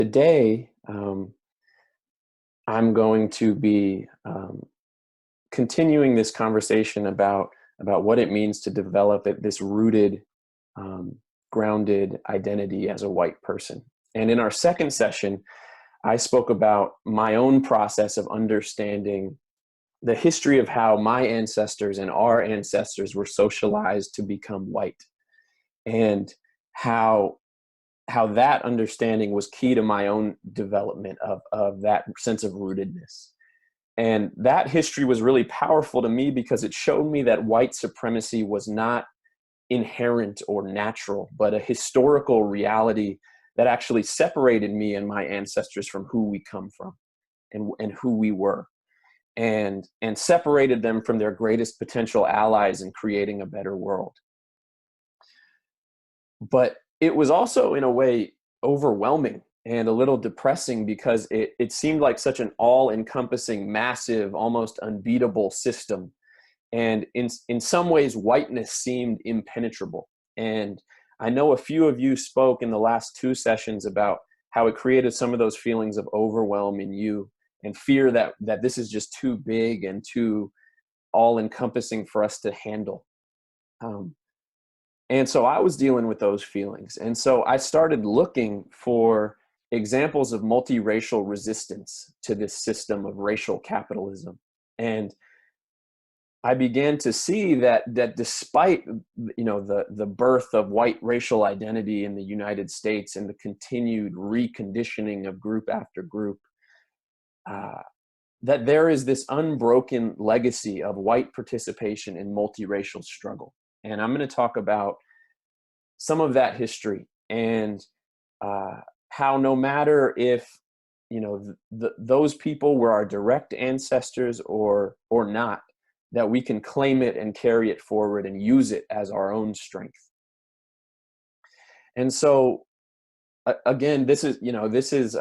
Today, I'm going to be continuing this conversation about what it means to develop this rooted, um, grounded identity as a white person. And in our second session, I spoke about my own process of understanding the history of how my ancestors and our ancestors were socialized to become white, and how that understanding was key to my own development of that sense of rootedness. And that history was really powerful to me because it showed me that white supremacy was not inherent or natural, but a historical reality that actually separated me and my ancestors from who we come from and who we were, and separated them from their greatest potential allies in creating a better world. But it was also, in a way, overwhelming and a little depressing because it seemed like such an all-encompassing, massive, almost unbeatable system. And in some ways, whiteness seemed impenetrable. And I know a few of you spoke in the last two sessions about how it created some of those feelings of overwhelm in you and fear that this is just too big and too all-encompassing for us to handle. And so I was dealing with those feelings. And so I started looking for examples of multiracial resistance to this system of racial capitalism. And I began to see that despite the birth of white racial identity in the United States and the continued reconditioning of group after group, that there is this unbroken legacy of white participation in multiracial struggle. And I'm going to talk about some of that history and how no matter if those people were our direct ancestors or not, that we can claim it and carry it forward and use it as our own strength. And so again, this is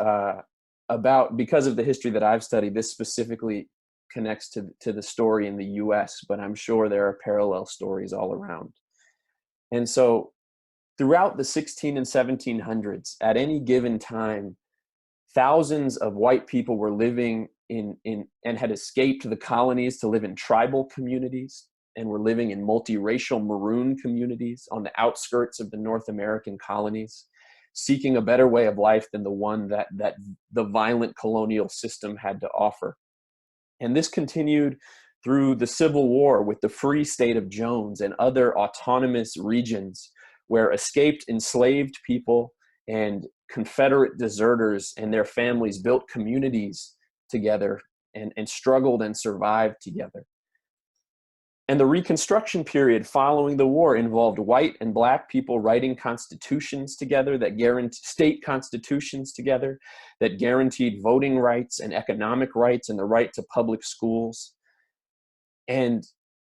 about, because of the history that I've studied, this specifically connects to the story in the US, but I'm sure there are parallel stories all around. And so throughout the 16 and 1700s, at any given time, thousands of white people were living in and had escaped the colonies to live in tribal communities, and were living in multiracial maroon communities on the outskirts of the North American colonies, seeking a better way of life than the one that the violent colonial system had to offer. And this continued through the Civil War with the Free State of Jones and other autonomous regions where escaped enslaved people and Confederate deserters and their families built communities together and struggled and survived together. And the Reconstruction period following the war involved white and black people writing constitutions together that state constitutions together that guaranteed voting rights and economic rights and the right to public schools. And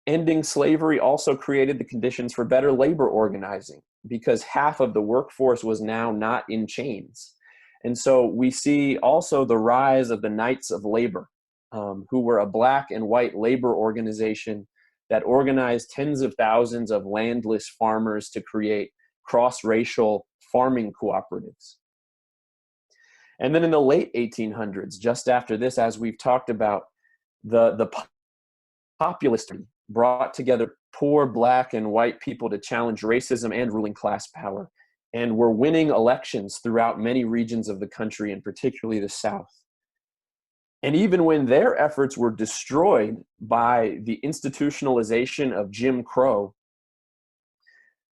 ending slavery also created the conditions for better labor organizing, because half of the workforce was now not in chains. And so we see also the rise of the Knights of Labor, who were a black and white labor organization that organized tens of thousands of landless farmers to create cross-racial farming cooperatives. And then in the late 1800s, just after this, as we've talked about, the populist brought together poor black and white people to challenge racism and ruling class power, and were winning elections throughout many regions of the country, and particularly the South. And even when their efforts were destroyed by the institutionalization of Jim Crow,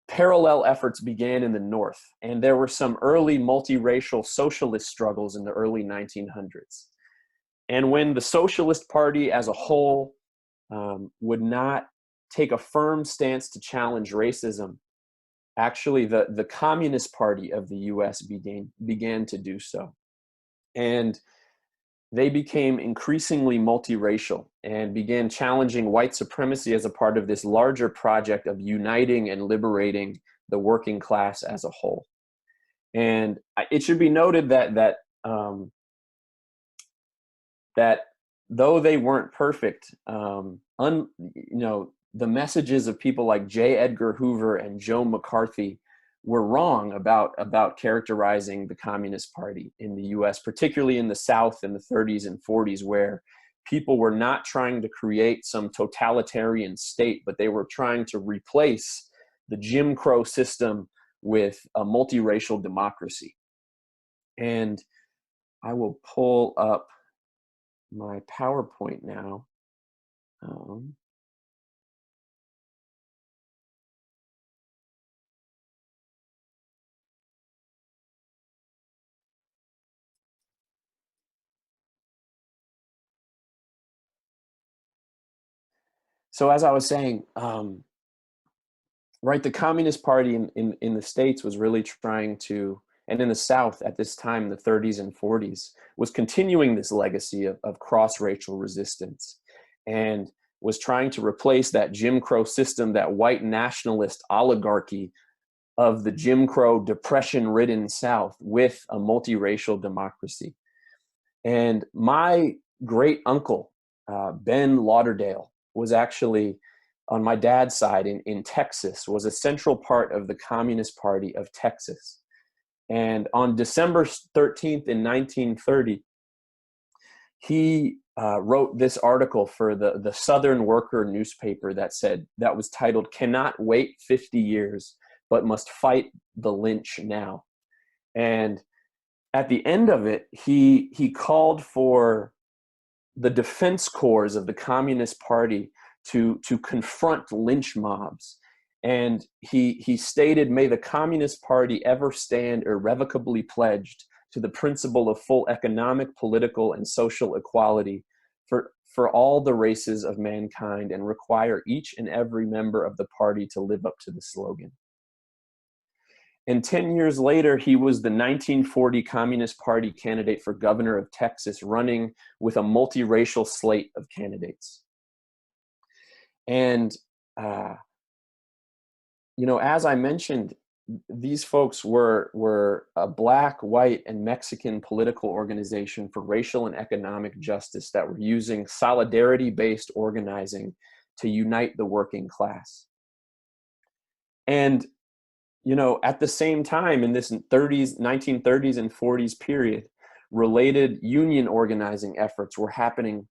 parallel efforts began in the North, and there were some early multiracial socialist struggles in the early 1900s. And when the Socialist Party as a whole would not take a firm stance to challenge racism, actually the Communist Party of the US began to do so. And they became increasingly multiracial and began challenging white supremacy as a part of this larger project of uniting and liberating the working class as a whole. And it should be noted that though they weren't perfect, the messages of people like J. Edgar Hoover and Joe McCarthy were wrong about characterizing the Communist Party in the US, particularly in the South in the 30s and 40s, where people were not trying to create some totalitarian state, but they were trying to replace the Jim Crow system with a multiracial democracy. And I will pull up my PowerPoint now. So as I was saying, right, the Communist Party in the States was really trying to, and in the South at this time, the 30s and 40s, was continuing this legacy of cross-racial resistance and was trying to replace that Jim Crow system, that white nationalist oligarchy of the Jim Crow depression-ridden South, with a multiracial democracy. And my great uncle, Ben Lauderdale, was actually on my dad's side in Texas, was a central part of the Communist Party of Texas. And on December 13th in 1930, he wrote this article for the Southern Worker newspaper that was titled, "Cannot Wait 50 Years, but Must Fight the Lynch Now." And at the end of it, he called for the defense corps of the Communist Party to confront lynch mobs. And he stated, "May the Communist Party ever stand irrevocably pledged to the principle of full economic, political, and social equality for all the races of mankind, and require each and every member of the party to live up to the slogan." And 10 years later, he was the 1940 Communist Party candidate for governor of Texas, running with a multiracial slate of candidates. And, as I mentioned, these folks were a Black, white, and Mexican political organization for racial and economic justice that were using solidarity-based organizing to unite the working class. And at the same time, in this 1930s and 40s period, related union organizing efforts were happening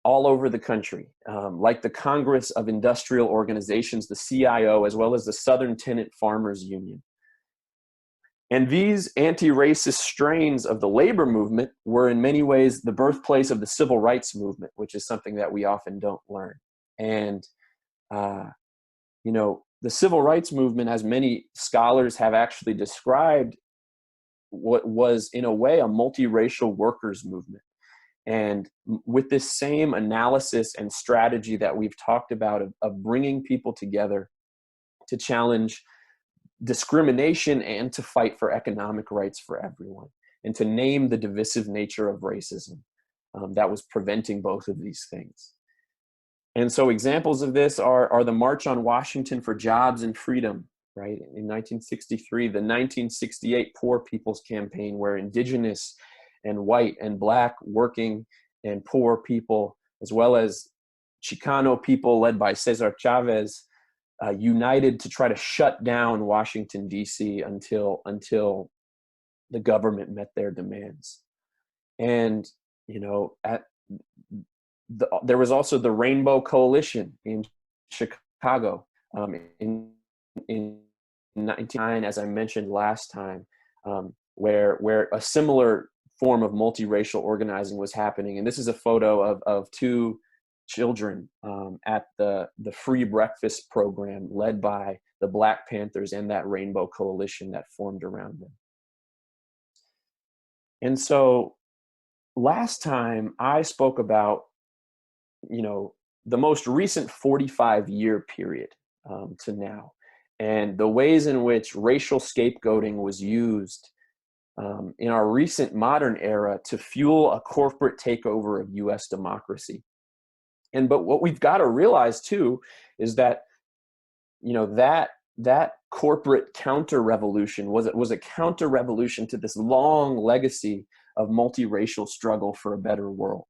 all over the country, like the Congress of Industrial Organizations, the CIO, as well as the Southern Tenant Farmers Union. And these anti-racist strains of the labor movement were in many ways the birthplace of the civil rights movement, which is something that we often don't learn. And, the civil rights movement, as many scholars have actually described, what was in a way a multiracial workers movement. And with this same analysis and strategy that we've talked about of bringing people together to challenge discrimination and to fight for economic rights for everyone, and to name the divisive nature of racism that was preventing both of these things. And so examples of this are the March on Washington for Jobs and Freedom, right, in 1963, the 1968 Poor People's Campaign, where indigenous and white and Black working and poor people, as well as Chicano people led by Cesar Chavez, united to try to shut down Washington, D.C. until the government met their demands. And, there was also the Rainbow Coalition in Chicago in 1999, as I mentioned last time, where a similar form of multiracial organizing was happening. And this is a photo of two children at the free breakfast program led by the Black Panthers and that Rainbow Coalition that formed around them. And so last time I spoke about, the most recent 45-year period to now, and the ways in which racial scapegoating was used in our recent modern era to fuel a corporate takeover of US democracy. But what we've got to realize too is that, that corporate counter-revolution was a counter-revolution to this long legacy of multiracial struggle for a better world.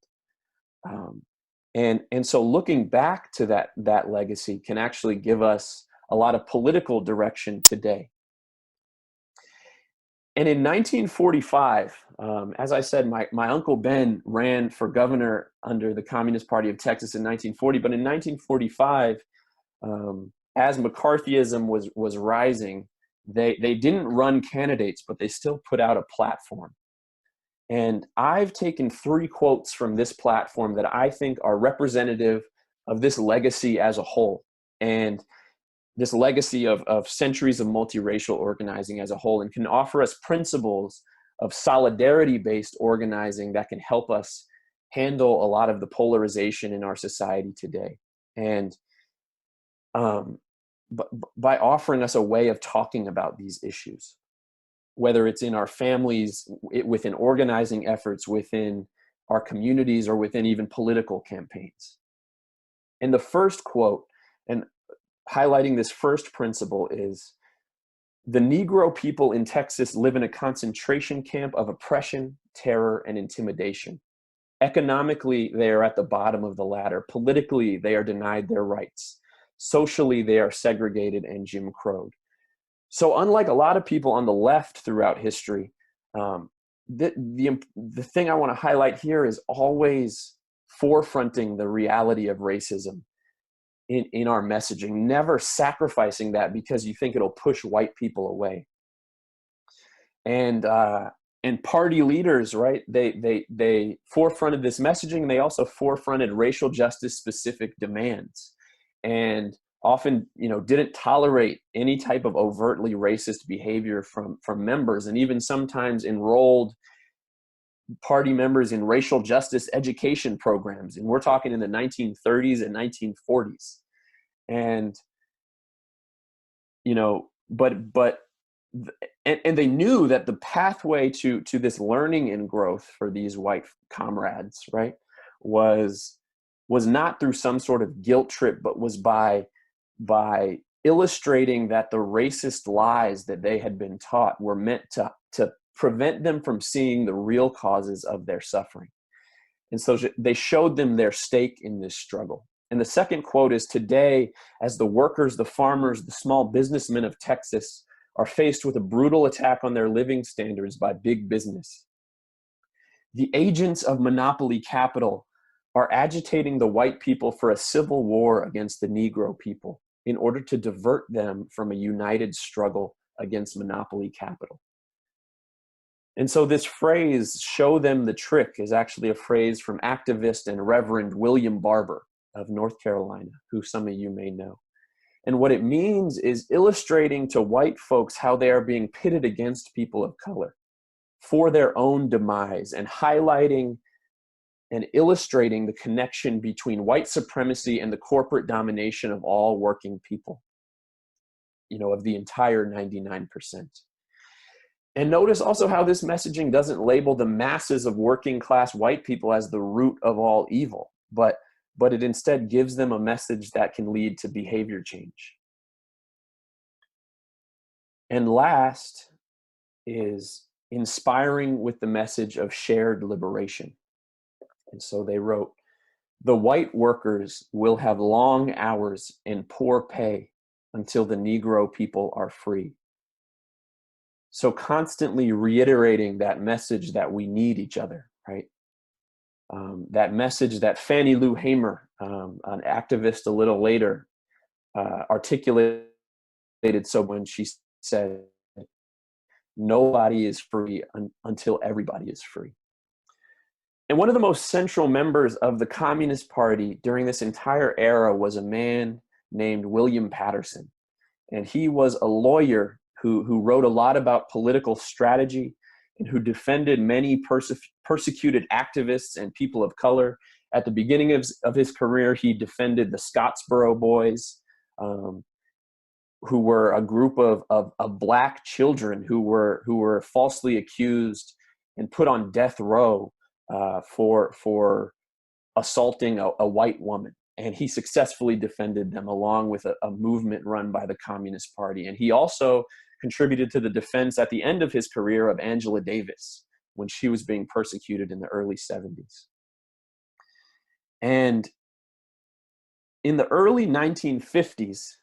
And so looking back to that legacy can actually give us a lot of political direction today. And in 1945, as I said, my Uncle Ben ran for governor under the Communist Party of Texas in 1940. But in 1945, as McCarthyism was rising, they didn't run candidates, but they still put out a platform. And I've taken 3 quotes from this platform that I think are representative of this legacy as a whole, and this legacy of centuries of multiracial organizing as a whole, and can offer us principles of solidarity-based organizing that can help us handle a lot of the polarization in our society today. And by offering us a way of talking about these issues, whether it's in our families, within organizing efforts, within our communities, or within even political campaigns. And the first quote, and highlighting this first principle, is, "The Negro people in Texas live in a concentration camp of oppression, terror, and intimidation. Economically, they are at the bottom of the ladder. Politically, they are denied their rights. Socially, they are segregated and Jim Crowed." So unlike a lot of people on the left throughout history, the thing I want to highlight here is always forefronting the reality of racism in our messaging, never sacrificing that because you think it'll push white people away. And party leaders, right? They forefronted this messaging. They also forefronted racial justice specific demands, and often, didn't tolerate any type of overtly racist behavior from members, and even sometimes enrolled party members in racial justice education programs. And we're talking in the 1930s and 1940s. And, and they knew that the pathway to this learning and growth for these white comrades, right, was not through some sort of guilt trip, but was by illustrating that the racist lies that they had been taught were meant to prevent them from seeing the real causes of their suffering. And so they showed them their stake in this struggle. And the second quote is, "Today, as the workers, the farmers, the small businessmen of Texas are faced with a brutal attack on their living standards by big business, the agents of monopoly capital are agitating the white people for a civil war against the Negro people in order to divert them from a united struggle against monopoly capital." And so this phrase, "show them the trick," is actually a phrase from activist and Reverend William Barber of North Carolina, who some of you may know. And what it means is illustrating to white folks how they are being pitted against people of color for their own demise, and highlighting and illustrating the connection between white supremacy and the corporate domination of all working people, of the entire 99%. And notice also how this messaging doesn't label the masses of working class white people as the root of all evil, but it instead gives them a message that can lead to behavior change. And last is inspiring with the message of shared liberation. And so they wrote, "The white workers will have long hours and poor pay until the Negro people are free." So constantly reiterating that message that we need each other, right? That message that Fannie Lou Hamer, an activist a little later, articulated so when she said, "Nobody is free until everybody is free." And one of the most central members of the Communist Party during this entire era was a man named William Patterson. And he was a lawyer who wrote a lot about political strategy, and who defended many persecuted activists and people of color. At the beginning of his career, he defended the Scottsboro Boys, who were a group of Black children who were falsely accused and put on death row for assaulting a white woman. And he successfully defended them, along with a movement run by the Communist Party. And he also contributed to the defense at the end of his career of Angela Davis when she was being persecuted in the early 70s. And in the early 1950s,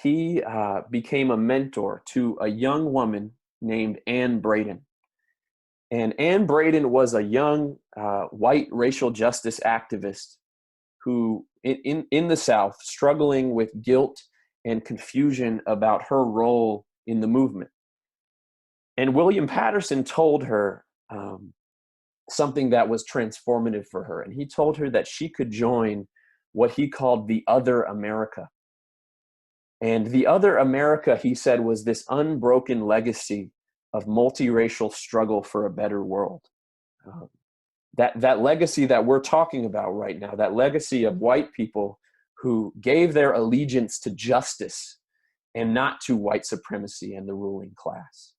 he became a mentor to a young woman named Anne Braden. And Anne Braden was a young white racial justice activist who, in the South, struggling with guilt and confusion about her role in the movement. And William Patterson told her something that was transformative for her. And he told her that she could join what he called the other America. And the other America, he said, was this unbroken legacy of multiracial struggle for a better world. That legacy that we're talking about right now, that legacy of white people who gave their allegiance to justice and not to white supremacy and the ruling class.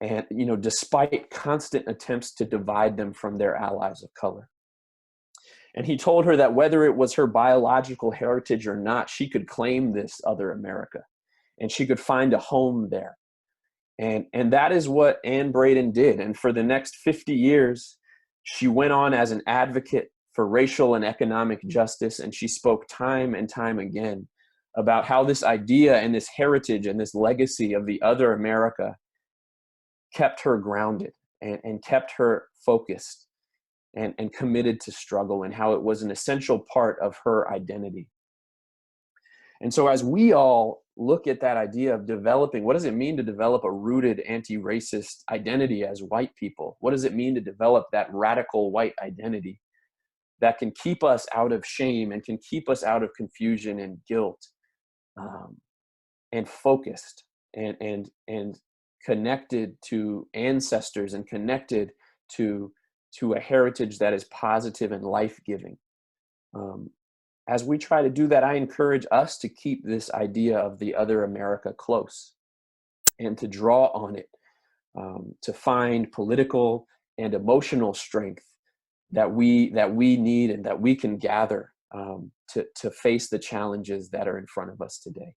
And, despite constant attempts to divide them from their allies of color. And he told her that whether it was her biological heritage or not, she could claim this other America and she could find a home there. And that is what Anne Braden did. And for the next 50 years, she went on as an advocate for racial and economic justice. And she spoke time and time again about how this idea and this heritage and this legacy of the other America kept her grounded and kept her focused and committed to struggle, and how it was an essential part of her identity. And so as we all look at that idea of developing, what does it mean to develop a rooted anti-racist identity as white people? What does it mean to develop that radical white identity that can keep us out of shame and can keep us out of confusion and guilt, and focused and connected to ancestors and connected to a heritage that is positive and life-giving? As we try to do that, I encourage us to keep this idea of the other America close and to draw on it, to find political and emotional strength that we need and that we can gather to face the challenges that are in front of us today.